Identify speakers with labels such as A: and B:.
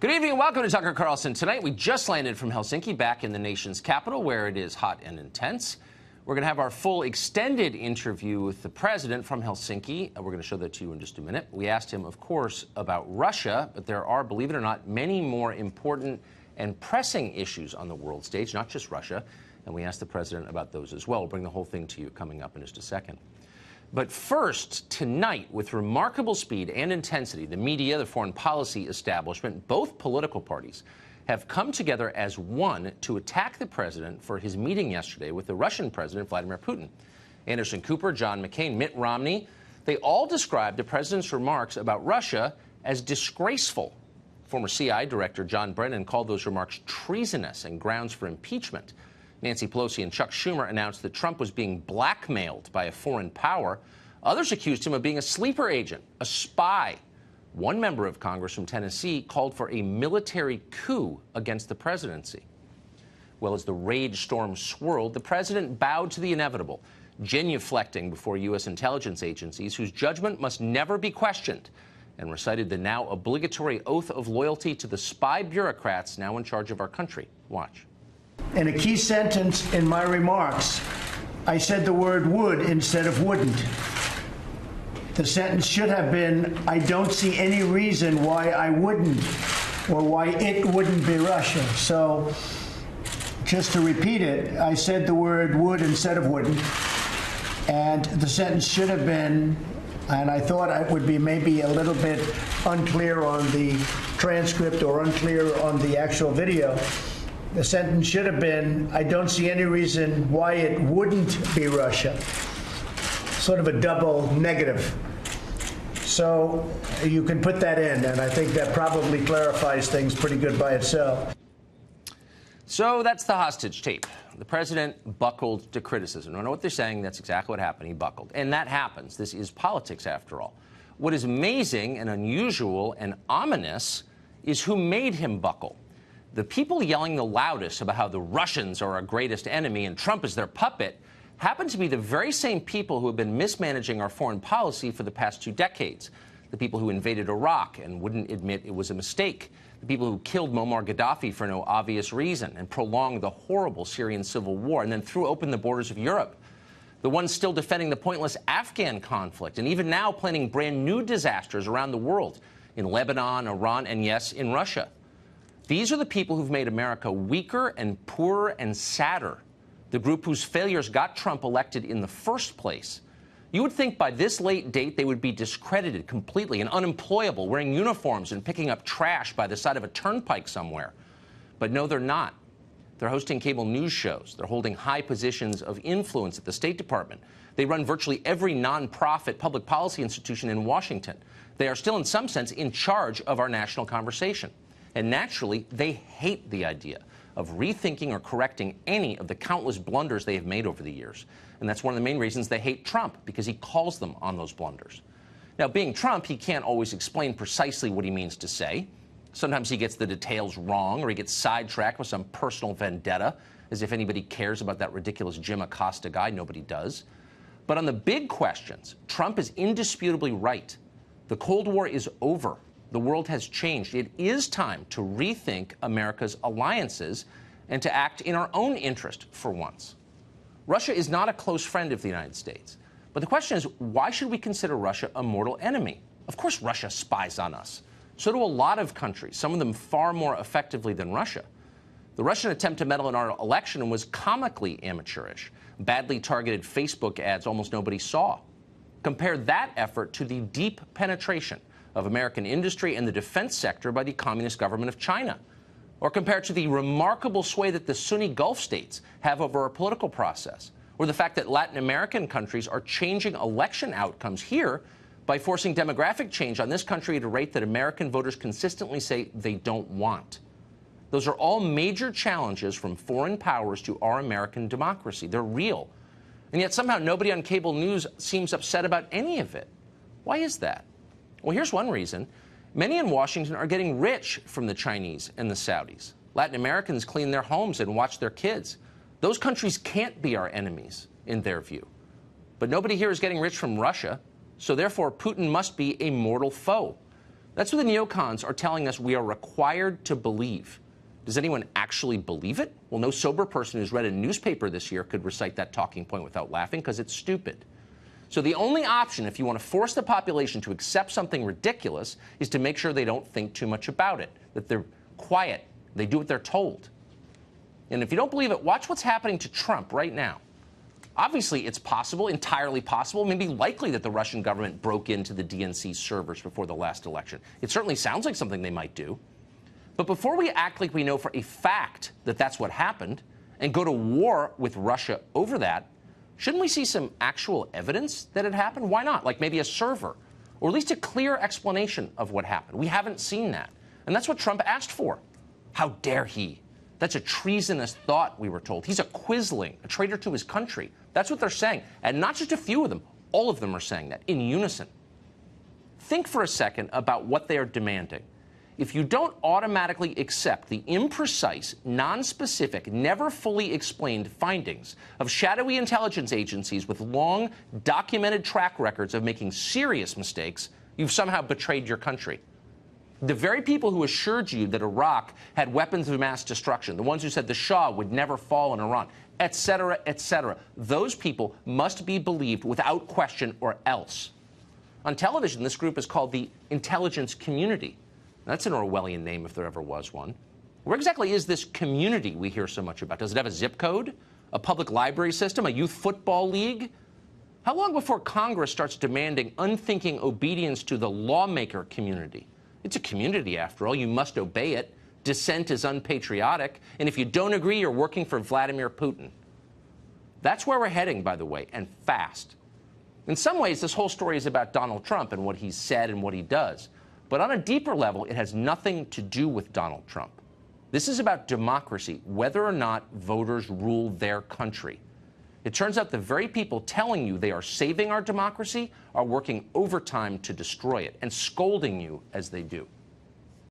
A: Good evening and welcome to Tucker Carlson. Tonight, we just landed from Helsinki, back in the nation's capital, where it is hot and intense. We're going to have our full extended interview with the president from Helsinki. We're going to show that to you in just a minute. We asked him, of course, about Russia, but there are, believe it or not, many more important and pressing issues on the world stage, not just Russia. And we asked the president about those as well. We'll bring the whole thing to you coming up in just a second. But first, tonight, with remarkable speed and intensity, the media, the foreign policy establishment, both political parties, have come together as one to attack the president for his meeting yesterday with the Russian president, Vladimir Putin. Anderson Cooper, John McCain, Mitt Romney, they all described the president's remarks about Russia as disgraceful. Former CIA Director John Brennan called those remarks treasonous and grounds for impeachment. Nancy Pelosi and Chuck Schumer announced that Trump was being blackmailed by a foreign power. Others accused him of being a sleeper agent, a spy. One member of Congress from Tennessee called for a military coup against the presidency. Well, as the rage storm swirled, the president bowed to the inevitable, genuflecting before U.S. intelligence agencies whose judgment must never be questioned, and recited the now obligatory oath of loyalty to the spy bureaucrats now in charge of our country. Watch.
B: In a key sentence in my remarks, I said the word would instead of wouldn't. The sentence should have been, I don't see any reason why I wouldn't, or why it wouldn't be Russia. So, just to repeat it, I said the word would instead of wouldn't. And the sentence should have been, and I thought it would be maybe a little bit unclear on the transcript or unclear on the actual video. The sentence should have been, I don't see any reason why it wouldn't be Russia. Sort of a double negative. So you can put that in, and I think that probably clarifies things pretty good by itself.
A: So that's the hostage tape. The president buckled to criticism. I don't know what they're saying. That's exactly what happened. He buckled. And that happens. This is politics, after all. What is amazing and unusual and ominous is who made him buckle. The people yelling the loudest about how the Russians are our greatest enemy and Trump is their puppet happen to be the very same people who have been mismanaging our foreign policy for the past 2 decades. The people who invaded Iraq and wouldn't admit it was a mistake. The people who killed Muammar Gaddafi for no obvious reason and prolonged the horrible Syrian civil war and then threw open the borders of Europe. The ones still defending the pointless Afghan conflict and even now planning brand new disasters around the world in Lebanon, Iran, and yes, in Russia. These are the people who've made America weaker and poorer and sadder, the group whose failures got Trump elected in the first place. You would think by this late date they would be discredited completely and unemployable, wearing uniforms and picking up trash by the side of a turnpike somewhere. But no, they're not. They're hosting cable news shows. They're holding high positions of influence at the State Department. They run virtually every nonprofit public policy institution in Washington. They are still, in some sense, in charge of our national conversation. And naturally, they hate the idea of rethinking or correcting any of the countless blunders they have made over the years. And that's one of the main reasons they hate Trump, because he calls them on those blunders. Now, being Trump, he can't always explain precisely what he means to say. Sometimes he gets the details wrong, or he gets sidetracked with some personal vendetta, as if anybody cares about that ridiculous Jim Acosta guy. Nobody does. But on the big questions, Trump is indisputably right. The Cold War is over. The world has changed. It is time to rethink America's alliances and to act in our own interest for once. Russia is not a close friend of the United States. But the question is, why should we consider Russia a mortal enemy? Of course, Russia spies on us. So do a lot of countries, some of them far more effectively than Russia. The Russian attempt to meddle in our election was comically amateurish. Badly targeted Facebook ads almost nobody saw. Compare that effort to the deep penetration of American industry and the defense sector by the Communist government of China. Or compared to the remarkable sway that the Sunni Gulf states have over our political process. Or the fact that Latin American countries are changing election outcomes here by forcing demographic change on this country at a rate that American voters consistently say they don't want. Those are all major challenges from foreign powers to our American democracy. They're real. And yet somehow nobody on cable news seems upset about any of it. Why is that? Well, here's one reason. Many in Washington are getting rich from the Chinese and the Saudis. Latin Americans clean their homes and watch their kids. Those countries can't be our enemies, in their view. But nobody here is getting rich from Russia, so therefore Putin must be a mortal foe. That's what the neocons are telling us we are required to believe. Does anyone actually believe it? Well, no sober person who's read a newspaper this year could recite that talking point without laughing, because it's stupid. So the only option, if you want to force the population to accept something ridiculous, is to make sure they don't think too much about it, that they're quiet, they do what they're told. And if you don't believe it, watch what's happening to Trump right now. Obviously, it's possible, entirely possible, maybe likely that the Russian government broke into the DNC servers before the last election. It certainly sounds like something they might do. But before we act like we know for a fact that that's what happened and go to war with Russia over that, shouldn't we see some actual evidence that it happened? Why not? Like maybe a server, or at least a clear explanation of what happened. We haven't seen that. And that's what Trump asked for. How dare he? That's a treasonous thought, we were told. He's a quisling, a traitor to his country. That's what they're saying. And not just a few of them. All of them are saying that in unison. Think for a second about what they are demanding. If you don't automatically accept the imprecise, nonspecific, never fully explained findings of shadowy intelligence agencies with long, documented track records of making serious mistakes, you've somehow betrayed your country. The very people who assured you that Iraq had weapons of mass destruction, the ones who said the Shah would never fall in Iran, etc., those people must be believed without question or else. On television, this group is called the intelligence community. That's an Orwellian name if there ever was one. Where exactly is this community we hear so much about? Does it have a zip code, a public library system, a youth football league? How long before Congress starts demanding unthinking obedience to the lawmaker community? It's a community, after all. You must obey it. Dissent is unpatriotic. And if you don't agree, you're working for Vladimir Putin. That's where we're heading, by the way, and fast. In some ways, this whole story is about Donald Trump and what he's said and what he does. But on a deeper level, it has nothing to do with Donald Trump. This is about democracy, whether or not voters rule their country. It turns out the very people telling you they are saving our democracy are working overtime to destroy it and scolding you as they do.